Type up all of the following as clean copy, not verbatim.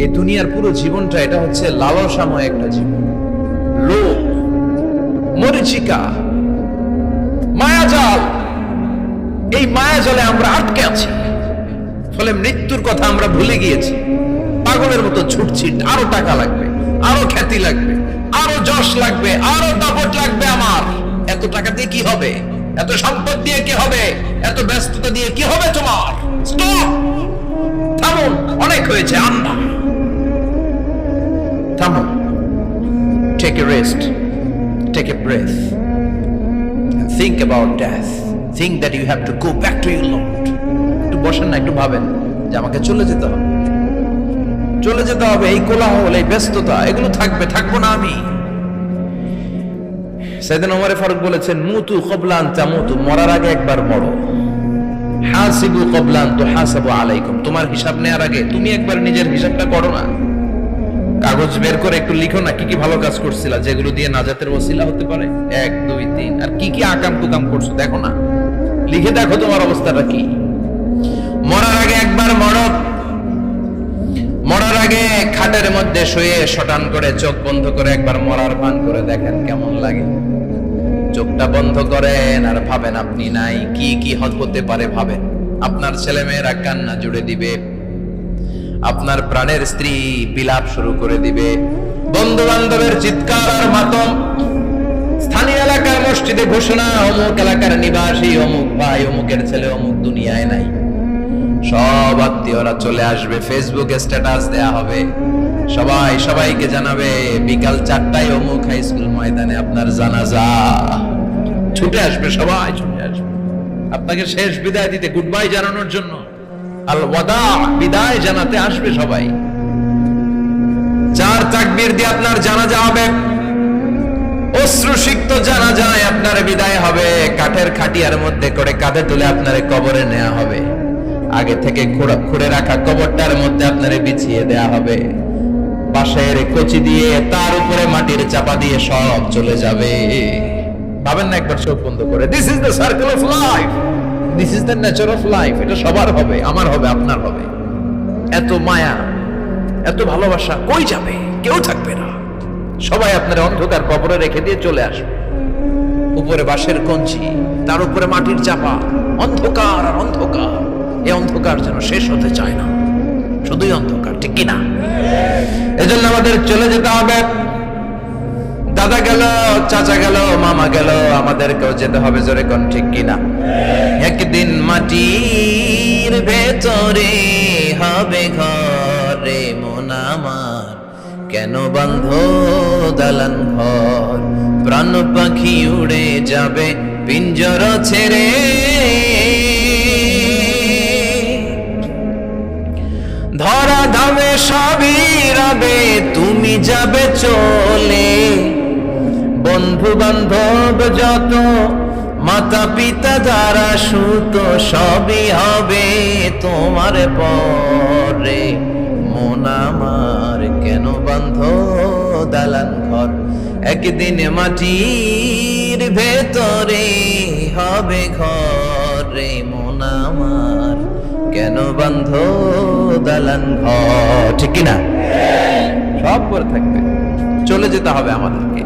এই দুনিয়ার পুরো জীবনটা এটা হচ্ছে লালসাময় একটা জীবন, লোভ, মরিচিকা, মায়াজাল। এই মায়াজালে আমরা আটকে আছি, ফলে মৃত্যুর কথা আমরা ভুলে গিয়েছি। পাগলের মতো ছুটছি, আরো টাকা লাগবে, আরো খ্যাতি লাগবে, আরো যশ লাগবে, আরো দাপট লাগবে। আমার এত টাকা দিয়ে কি হবে? এত সম্পদ দিয়ে কি হবে? এত ব্যস্ততা দিয়ে কি হবে তোমার? স্টপ, থামুন, অনেক হয়েছে। আন্না, থামুন, take a rest, take a breath, think about death, think that you have to go back to your Lord. একটু বসেন না, একটু ভাবেন যে আমাকে চলে যেতে হবে, চলে যেতে হবে। এই কোলাহল, এই ব্যস্ততা, এগুলো থাকবে, থাকবো না আমি। সাইয়েদনা ওমর ফারুক বলেছেন, মুতু ক্বাবলা আন তামুতু, মরার আগে একবার মরো। হাসিবু ক্বাবলা আন তুহাসাবু আলাইকুম, তোমার হিসাব নেওয়ার আগে তুমি একবার নিজের হিসাবটা করো না। কাগজ বের করে একটু লিখো না কি কি ভালো কাজ করছিলা, যেগুলো দিয়ে নাজাতের ওসিলা হতে পারে। 1 2 3, আর কি কি আকাম কুকাম করছো দেখো না, লিখে দেখো তোমার অবস্থাটা কি। মরার আগে একবার মরো। মরার আগে খাটের মধ্যে শুয়ে শটান করে চোখ বন্ধ করে একবার মরার ভান করে দেখেন কেমন লাগে। চোখটা বন্ধ করেন আর ভাবেন আপনি নাই, কি কি হতে পারে ভাবেন। আপনার ছেলে মেয়েরা কান্না জুড়ে দিবে, আপনার প্রাণের স্ত্রী বিলাপ শুরু করে দিবে, বন্ধু বান্ধবের চিৎকার আর মাতম, স্থানীয় এলাকার মসজিদে ঘোষণা, অমুক এলাকার নিবাসী অমুক ভাই অমুকের ছেলে অমুক দুনিয়ায় নাই। সব আত্মীয়রা চলে আসবে, ফেসবুকে স্ট্যাটাস দেয়া হবে, সবাই সবাইকে জানাবে বিকাল 4টায় অমুক হাই স্কুল ময়দানে আপনার জানাজা। ছুটে আসবে, সবাই ছুটে আসবে আপনাকে শেষ বিদায় দিতে, গুড বাই জানানোর জন্য, আল ওয়াদা, বিদায় জানাতে আসবে সবাই। 4 তাকবীর দিয়ে আপনার জানাজা হবে, অশ্রুসিক্ত জানাজায় আপনার বিদায় হবে। কাঠের খাটিয়ার মধ্যে করে কাঁধে তুলে আপনারে কবরে নেওয়া হবে। আগে থেকে খুঁড়ে রাখা কবরটার মধ্যে আপনারে বিছিয়ে দেয়া হবে। পাশের কচি দিয়ে তার উপরে মাটির চাপা দিয়ে সব চলে যাবে। ভাবেন না একবার চোখ বন্ধ করে, this is the circle of life, this is the nature of life. এটা সবার হবে, আমার হবে, আপনার হবে। এত মায়া, এত ভালোবাসা কই যাবে? কেউ থাকবে না, সবাই আপনার অন্ধকার কবরে রেখে দিয়ে চলে আসবে। উপরে বাঁশের কঞ্চি, তার উপরে মাটির চাপা, অন্ধকার আর অন্ধকার। এই অন্ধকার যেন শেষ হতে চায় না, শুধুই অন্ধকার, ঠিক কিনা? এজন্য আমাদের চলে যেতে হবে। দাদা গেল, চাচা গেল, মামা গেল, আমাদেরকেও যেতে হবে, জোরে কোন ঠিক কিনা? একদিন মাটির ভেতরে হবে ঘরে মন আমার, কেন বন্ধ দালান ঘর, প্রাণ পাখি উড়ে যাবে পিঞ্জর ছেড়ে। ধরা ধামে সবই রবে, তুমি যাবে চলে। বন্ধু বান্ধব যত, মাতা পিতা যারা সুত, সবই হবে তোমার পরে। মন আমার কেন বন্ধ দালান ঘর, একদিন মাটির ভেতরে হবে ঘরে মন আমার, কেন বন্ধ দালান ঘর, ঠিক কিনা? সব করে থাকবে, চলে যেতে হবে আমাদেরকে।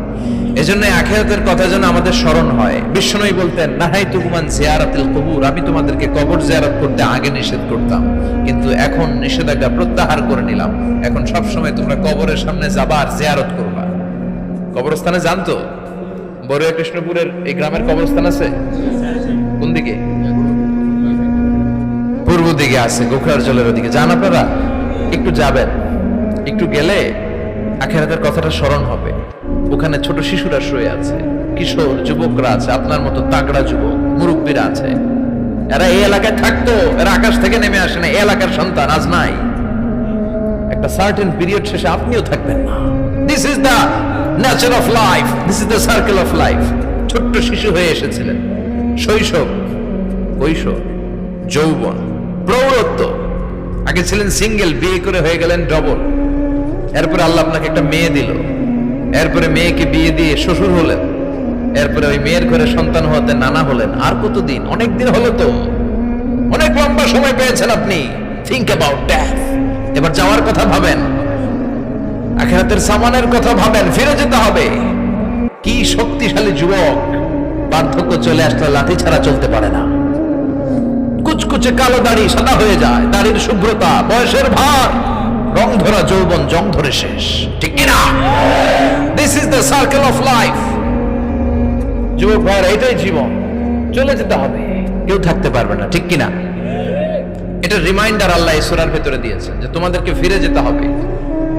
এজন্য আখিরাতের কথা যেন আমাদের স্মরণ হয়। বিশ্বনবী বলতেন, নাহাইতুকুম আন জিয়ারাতিল কুবুর, আমি তোমাদেরকে কবর জিয়ারত করতে আগে নিষেধ করতাম, কিন্তু এখন নিষেধাজ্ঞা প্রত্যাহার করে নিলাম। এখন সব সময় তোমরা কবরের সামনে যাবা আর জিয়ারত করবা। কবরস্থানে জানতো বড়ুয়া কৃষ্ণপুরের এই গ্রামের কবরস্থান আছে কোন দিকে? পূর্ব দিকে আছে, গোখরার জলের ওদিকে। যান আপনারা, একটু যাবেন, একটু গেলে আখিরাতের কথাটা স্মরণ হবে। ওখানে ছোট শিশুরা শুয়ে আছে, কিশোর যুবকরা আছে, আপনার মতো তাগড়া যুবক, মুরব্বীরা আছে। এরা এই এলাকায় থাকতো, এরা আকাশ থেকে নেমে আসে না, এই এলাকার সন্তান, আজ নাই। একটা সার্টেন পিরিয়ড শেষে আপনিও থাকবেন না। This is the nature of life, this is the circle of life. ছোট্ট শিশু হয়ে এসেছিলেন, শৈশব, কৈশোর, যৌবন, প্রৌঢ়ত্ব। আগে ছিলেন সিঙ্গেল, বিয়ে করে হয়ে গেলেন ডবল। এরপরে আল্লাহ আপনাকে একটা মেয়ে দিল, এরপরে মেয়েকে বিয়ে দিয়ে শ্বশুর হলেন, এরপরে ওই মেয়ের ঘরে সন্তান হতে নানা হলেন। আর কতদিন? অনেক দিন হলো তো, অনেক লম্বা সময় পেয়েছেন আপনি। Think about death. এবার যাওয়ার কথা ভাবেন। আখিরাতের সামানের কথা ভাবেন, ফিরে যেতে হবে। কি শক্তিশালী যুবক, বার্ধক্য চলে আসলে লাঠি ছাড়া চলতে পারে না। কুচকুচে কালো দাড়ি সাদা হয়ে যায়, দাড়ির শুভ্রতা, বয়সের ভার, রং ধরা যৌবন জং ধরে শেষ, ঠিক কিনা? This is the circle of life. যুবক ভাইরা, এটাই জীবন, চলে যেতে হবে, কেউ থাকতে পারবে না, ঠিক কিনা? এটা রিমাইন্ডার আল্লাহ এই সূরার ভেতরে দিয়েছেন যে তোমাদেরকে ফিরে যেতে হবে,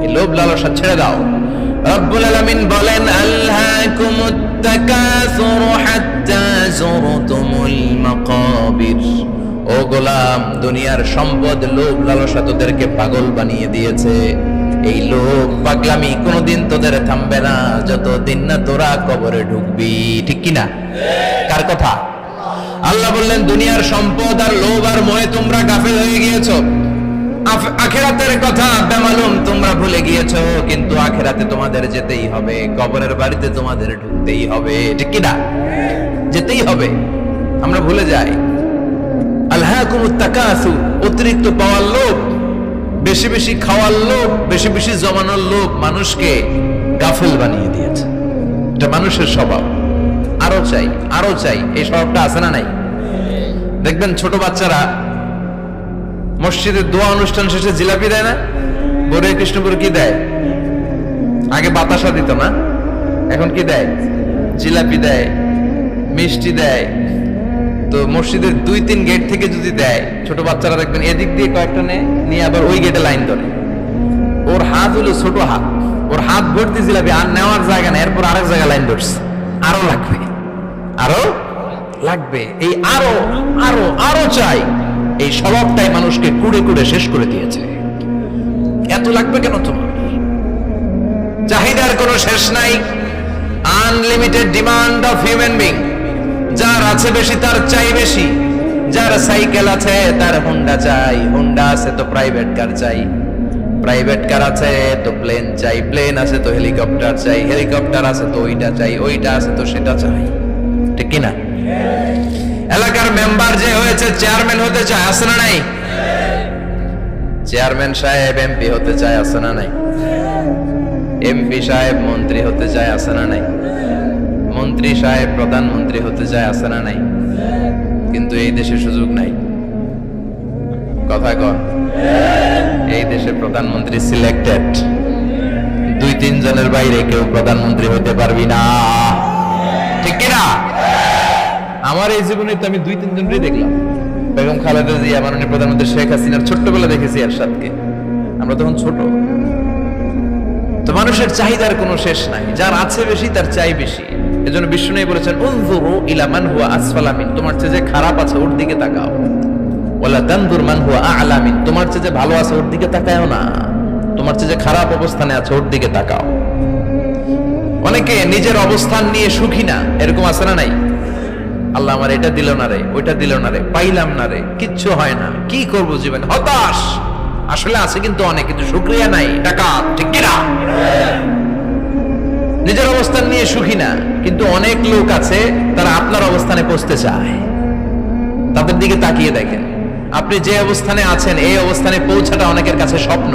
এই লোভ লালসা ছেড়ে দাও। রব্বুল আলামিন বলেন, আলহাকুমুত তাকাসুর হাত্তা যুরতুমুল মাকাবির। ও গোলাম, দুনিয়ার সম্পদ, লোভ লালসা তোদেরকে পাগল বানিয়ে দিয়েছে। এই লোভ পাগলামি কোনোদিন তোদের থামবে না যতদিন না তোরা কবরে ঢুকবি, ঠিক কিনা? কার কথা? আল্লাহ বললেন, দুনিয়ার সম্পদ আর লোভ আর মোহে তোমরা গাফেল হয়ে গিয়েছো। আখিরাতের কথা বেমালুম তোমরা ভুলে গিয়েছো, কিন্তু আখিরাতে তোমাদের যেতেই হবে, কবরের বাড়িতে তোমাদের ঢুকতেই হবে, ঠিক কিনা? যেতেই হবে, আমরা ভুলে যাই। আলহাকুমুত তাকাসুর, অতিরিক্ত পাওয়ার লোভ, বেশি বেশি খাওয়ার লোভ, বেশি বেশি জমানোর লোভ মানুষকে গাফেল বানিয়ে দিয়েছে। এটা মানুষের স্বভাব, আরো চাই আরো চাই, এই স্বভাবটা আছে না নাই? দেখবেন ছোট বাচ্চারা মসজিদের দোয়া অনুষ্ঠান শেষে জিলাপি দেয় না? বড় কৃষ্ণপুর কি দেয়? আগে বাতাসা দিত না, এখন কি দেয়? জিলাপি দেয়, মিষ্টি দেয়। তো মসজিদের 2-3 গেট থেকে যদি দেয়, ছোট বাচ্চারা দেখবেন এদিক দিয়ে কয়েকটা নিয়ে আবার ওই গেটে লাইন ধরে। ওর হাত হলো ছোট হাত, ওর হাত ভর্তি জিলাপি, আর নেওয়ার জায়গা নেই, এরপর আরেক জায়গায় লাইন ধরছে, আরো লাগবে আরো লাগবে, এই আরো আরো আরো চাই, এই স্বভাবটাই মানুষকে কুড়ে কুড়ে শেষ করে দিয়েছে। এত লাগবে কেন তোমার? চাহিদার কোনো শেষ নাই, unlimited demand of human being. যার আছে বেশি তার চাই বেশি, যার সাইকেল আছে তার হুন্ডা চাই, হুন্ডা আছে তো প্রাইভেট কার চাই, প্রাইভেট কার আছে তো প্লেন চাই, প্লেন আছে তো হেলিকপ্টার চাই, হেলিকপ্টার আছে তো ওইটা চাই, ওইটা আছে তো সেটা চাই, ঠিক কিনা? এলাকার মেম্বার যে হয়েছে চেয়ারম্যান হতে চায়, আছে না নাই? চেয়ারম্যান সাহেব এমপি হতে চায়, আছে না নাই? এমপি সাহেব মন্ত্রী হতে চায়, আছে না নাই? মন্ত্রী সাহেব প্রধানমন্ত্রী হতে চায়, আছে না নাই? কিন্তু এই দেশে সুযোগ নাই। কথা কর, এই দেশে প্রধানমন্ত্রী সিলেক্টেড, 2-3 জনের বাইরে কেউ প্রধানমন্ত্রী হতে পারবি না, ঠিক কিনা? আমার এই জীবনে তো আমি 2-3 জনই দেখলাম। বেগম খালেদা জিয়া, মাননীয় প্রধানমন্ত্রী শেখ হাসিনার ছোট্টবেলা দেখেছি এরশাদকে, আমরা তখন ছোট। তো মানুষের চাহিদার কোনো শেষ নাই, যার আছে বেশি তার চাই বেশি। এজন্য বিষ্ণু বলেছেন, উনজুরু ইলা মান হুয়া আসফালা মিন, তোমার চেয়ে যে খারাপ আছে ওর দিকে তাকাও। ওয়ালা তানজুর মান হুয়া আ'লা মিন, তোমার চেয়ে যে ভালো আছে ওর দিকে তাকাও না, তোমার চেয়ে যে খারাপ অবস্থানে আছে ওর দিকে তাকাও। অনেকে নিজের অবস্থান নিয়ে সুখী না, এরকম আছে না নাই? আল্লাহ আমার এটা দিল না রে, ওইটা দিল না রে, পাইলাম না রে, কিচ্ছু হয় না, কি করব জীবনে, হতাশ। আসলে আছে কিন্তু অনেক, কিন্তু শুকরিয়া নাই, টাকা, ঠিক কিনা? নিজের অবস্থান নিয়ে সুখী না, কিন্তু অনেক লোক আছে তারা আপনার অবস্থানে পৌঁছতে চায়। তাদের দিকে তাকিয়ে দেখেন, আপনি যে অবস্থানে আছেন এই অবস্থানে পৌঁছাটা অনেকের কাছে স্বপ্ন।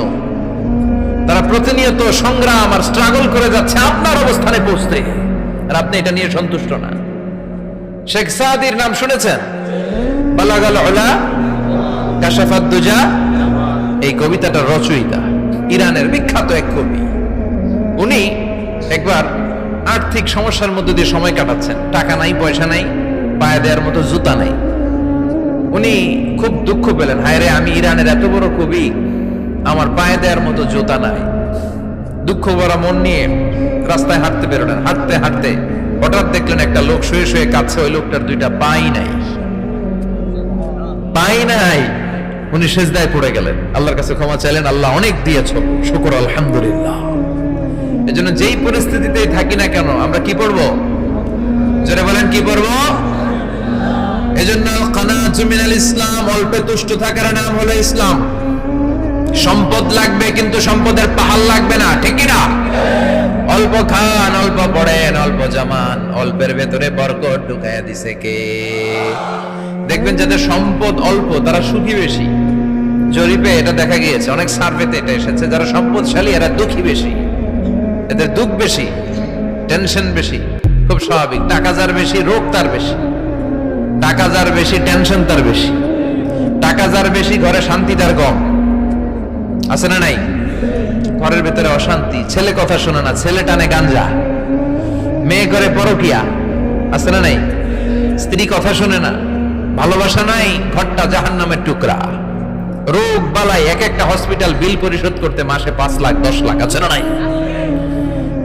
তারা প্রতিনিয়ত সংগ্রাম আর স্ট্রাগল করে যাচ্ছে আপনার অবস্থানে পৌঁছতে, আর আপনি এটা নিয়ে সন্তুষ্ট না। শেখ সাদির নাম শুনেছেন? বালাগাল উলা কাশাফাত দুজা, এই কবিতাটার রচয়িতা, ইরানের বিখ্যাত এক কবি। উনি একবার আর্থিক সমস্যার মধ্যে দিয়ে সময় কাটাচ্ছেন, টাকা নাই, পয়সা নাই, পায়ে দেওয়ার মতো জুতা নাই। উনি খুব দুঃখ পেলেন, হায় রে, আমি ইরানের এত বড় কবি, আমার পায়ে দেওয়ার মতো জুতা নাই। দুঃখ ভরা মন নিয়ে রাস্তায় হাঁটতে বেরোলেন। হাঁটতে হাঁটতে হঠাৎ দেখলেন একটা লোক শুয়ে শুয়ে কাঁদছে, ওই লোকটার 2টা পাই নাই, পাই নাই। উনি সেজদায় পড়ে গেলেন, আল্লাহর কাছে ক্ষমা চাইলেন, আল্লাহ অনেক দিয়েছ, শুকর আলহামদুলিল্লাহ। এজন্য যেই পরিস্থিতিতেই থাকি না কেন আমরা কি পড়বো? যারা বলেন কি পড়বো? এজন্য কানাতু মিনাল ইসলাম, অল্পে তুষ্ট থাকার নাম হলো ইসলাম। সম্পদ লাগবে কিন্তু সম্পদের পাহাড় লাগবে না, ঠিক কিনা? অল্প খান, অল্প পড়েন, অল্প জামান, অল্পের ভেতরে বরকত ঢুকাইয়া দিছে কে? দেখবেন যাদের সম্পদ অল্প তারা সুখী বেশি। জরিপে এটা দেখা গিয়েছে, অনেক সার্ভেতে এটা এসেছে, যারা সম্পদশালী এরা দুঃখী বেশি। এদের দুঃখ বেশি, টেনশন বেশি, খুব স্বাভাবিক। টাকা যার বেশি, রোগ তার বেশি। টাকা যার বেশি, টেনশন তার বেশি। টাকা যার বেশি, ঘরে শান্তি তার কম। আছে না নাই? ঘরের ভেতরে অশান্তি, ছেলে কথা শোনে না, ছেলে টানে গাঞ্জা, মেয়ে করে পরকিয়া। আছে না নাই? স্ত্রী কথা শোনে না, ভালোবাসা নাই, ঘরটা জাহান্নামের টুকরা। রোগ বালাই, এক একটা হসপিটাল বিল পরিশোধ করতে মাসে 5 লাখ 10 লাখ। আছে না নাই?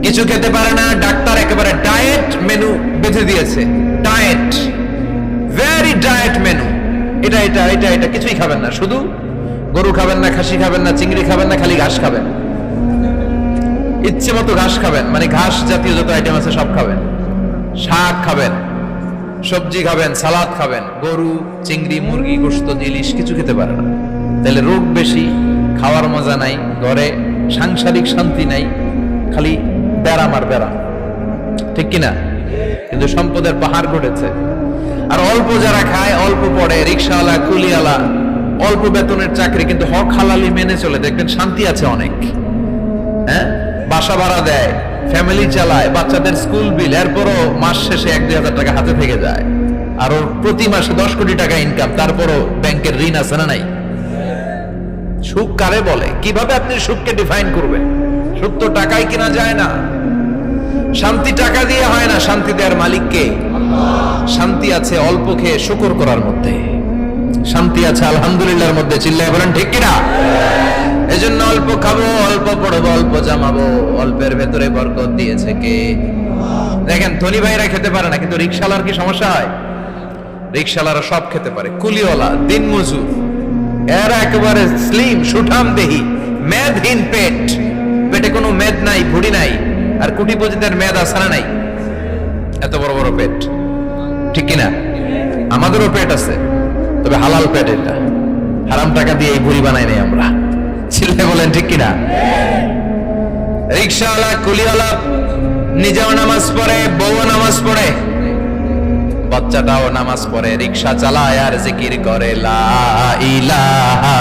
কিছু খেতে পারে না, ডাক্তার একেবারে ডায়েট মেনু বেঁধে দিয়েছে। Diet, very diet menu. এটা এটা এটা এটা কিছুই খাবেন না, শুধু গরু খাবেন না, খাসি খাবেন না, চিংড়ি খাবেন না, খালি ঘাস খাবেন। ইচ্ছে মতো ঘাস খাবেন, মানে ঘাস জাতীয় যত আইটেম আছে সব খাবেন। শাক খাবেন, সবজি খাবেন, সালাদ খাবেন। গরু, চিংড়ি, মুরগি, গোশত, ইলিশ কিছু খেতে পারে না। তাহলে রোগ বেশি, খাওয়ার মজা নাই, ঘরে সাংসারিক শান্তি নাই, খালি ব্যারাম আর ব্যারাম। ঠিক কিনা? কিন্তু সম্পদের পাহাড় ঘটেছে। আর অল্প যারা খায়, অল্প পড়ে, রিক্সাওয়ালা, কুলিওয়ালা, অল্প বেতনের চাকরি, কিন্তু হক হালালি মেনে চলে, দেখবেন শান্তি আছে অনেক। হ্যাঁ, বাসা ভাড়া দেয়, ফ্যামিলি চালায়, বাচ্চাদের স্কুল বিল, এরপরও মাস শেষে 1-2 হাজার টাকা হাতে থেকে যায়। আর ওর প্রতি মাসে 10 কোটি টাকা ইনকাম, তারপরও ব্যাংকের ঋণ আছে না নাই? সুখ কারে বলে? কিভাবে আপনি সুখকে ডিফাইন করবেন? সুখ তো টাকায় কিনা যায় না। শান্তি টাকা দিয়ে হয় না, শান্তি দেওয়ার মালিক কে? শান্তি আছে অল্প খেয়ে শুকর করার মধ্যে, শান্তি আছে আলহামদুলিল্লাহর মধ্যে। চিল্লায় বলেন ঠিক কিনা? এজন্য অল্প খাবো, অল্প পড়বো, অল্প জামাবো, অল্পের ভেতরে বরকত দিয়েছে কে? দেখেন, ধনী ভাইরা খেতে পারে না, কিন্তু রিকশালার কি সমস্যা হয়? রিকশালারা সব খেতে পারে। কুলিওয়ালা, দিনমজুর, এরা একেবারে স্লিম, সুঠাম দেহি, মেদহীন পেট, পেটে কোনো মেদ নাই, ভুড়ি নাই। আর কোটিপতিদের মেদ আছে না নাই? এত বড় বড় পেট। ঠিক কিনা? আমাদেরও পেট আছে, তবে হালাল পেট। এটা হারাম টাকা দিয়ে এই ভুড়ি বানাই নাই আমরা। ছিলে বলেন ঠিক কিনা? রিকশাওয়ালা, কুলিওয়ালা নিজেও নামাজ পড়ে, বউও নামাজ পড়ে, বাচ্চাটাও নামাজ পড়ে, রিকশা চালায় আর জিকির করে লা ইলাহা